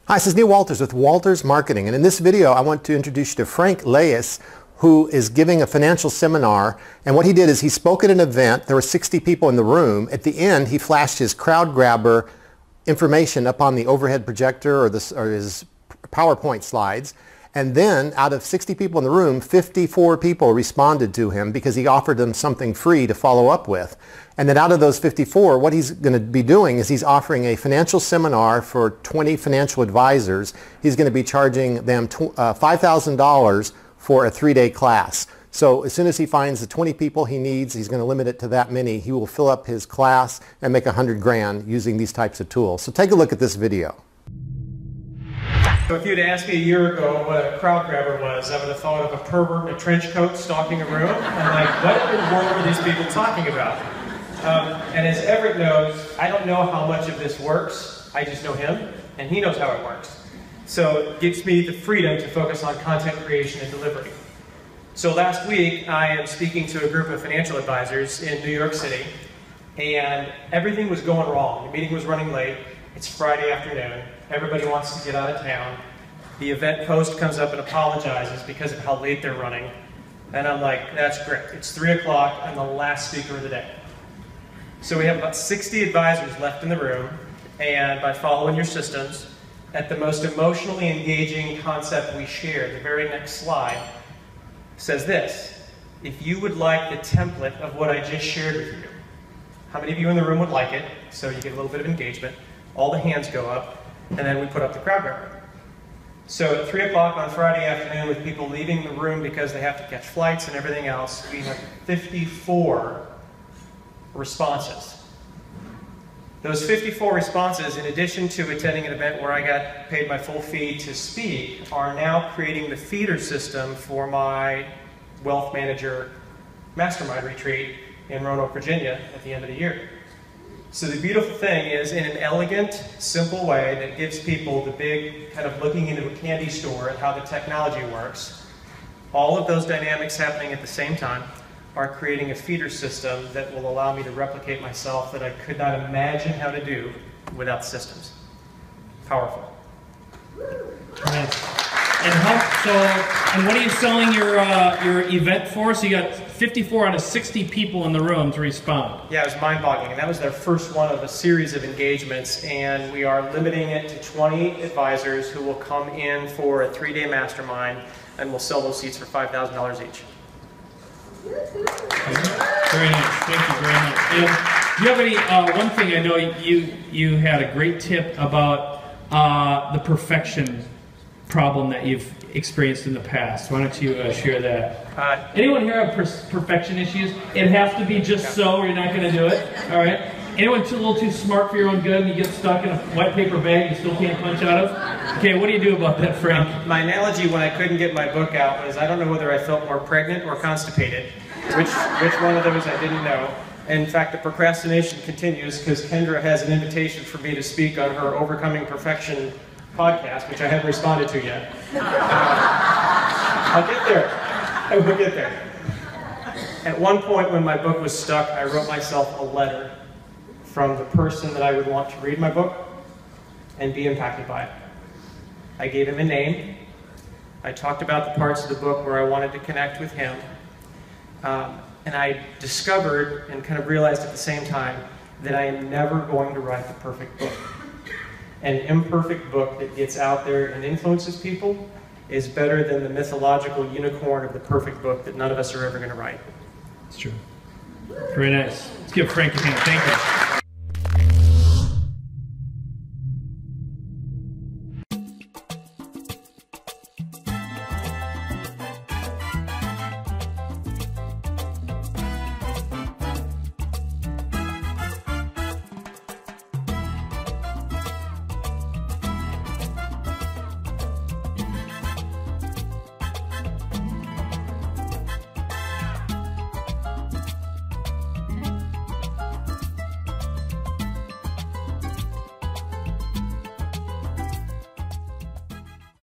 Hi, this is Neil Walters with Walters Marketing, and in this video I want to introduce you to Frank Leyes, who is giving a financial seminar. And what he did is he spoke at an event. There were 60 people in the room. At the end, he flashed his crowd grabber information up on the overhead projector or his PowerPoint slides. And then out of 60 people in the room, 54 people responded to him because he offered them something free to follow up with. And then out of those 54, what he's going to be doing is he's offering a financial seminar for 20 financial advisors. He's going to be charging them $5,000 for a 3-day class. So as soon as he finds the 20 people he needs, he's going to limit it to that many. He will fill up his class and make 100 grand using these types of tools. So take a look at this video. So if you'd asked me a year ago what a crowd grabber was, I would have thought of a pervert in a trench coat stalking a room. I'm like, what in the world are these people talking about? And as Everett knows, I don't know how much of this works. I just know him, and he knows how it works. So it gives me the freedom to focus on content creation and delivery. So last week, I am speaking to a group of financial advisors in New York City, and everything was going wrong. The meeting was running late. It's Friday afternoon. Everybody wants to get out of town. The event host comes up and apologizes because of how late they're running. And I'm like, that's great. It's 3 o'clock. I'm the last speaker of the day. So we have about 60 advisors left in the room, and by following your systems, at the most emotionally engaging concept we share, the very next slide says this: if you would like the template of what I just shared with you, how many of you in the room would like it? So you get a little bit of engagement. All the hands go up, and then we put up the crowd grabber. So at 3 o'clock on Friday afternoon, with people leaving the room because they have to catch flights and everything else, we have 54 responses. Those 54 responses, in addition to attending an event where I got paid my full fee to speak, are now creating the feeder system for my wealth manager mastermind retreat in Roanoke, Virginia at the end of the year. So the beautiful thing is, in an elegant, simple way that gives people the big kind of looking into a candy store at how the technology works, all of those dynamics happening at the same time are creating a feeder system that will allow me to replicate myself that I could not imagine how to do without systems. Powerful. Nice. And what are you selling your event for? So you got 54 out of 60 people in the room to respond. Yeah, it was mind-boggling, and that was their first one of a series of engagements, and we are limiting it to 20 advisors who will come in for a 3-day mastermind, and we'll sell those seats for $5,000 each. Very nice. Thank you very much. And do you have any, one thing I know you had a great tip about the perfection problem that you've experienced in the past. Why don't you share that? Anyone here have perfection issues? It has to be just so, or you're not going to do it. All right. Anyone a little too smart for your own good and you get stuck in a white paper bag you still can't punch out of? Okay, what do you do about that, Frank? My analogy when I couldn't get my book out was I don't know whether I felt more pregnant or constipated. Which one of those I didn't know. In fact, the procrastination continues because Kendra has an invitation for me to speak on her Overcoming Perfection podcast, which I haven't responded to yet. I'll get there. I will get there. At one point when my book was stuck, I wrote myself a letter from the person that I would want to read my book and be impacted by it. I gave him a name. I talked about the parts of the book where I wanted to connect with him. And I discovered and kind of realized at the same time that I am never going to write the perfect book. An imperfect book that gets out there and influences people is better than the mythological unicorn of the perfect book that none of us are ever going to write. It's true. Very nice. Let's give Frank a hand. Thank you.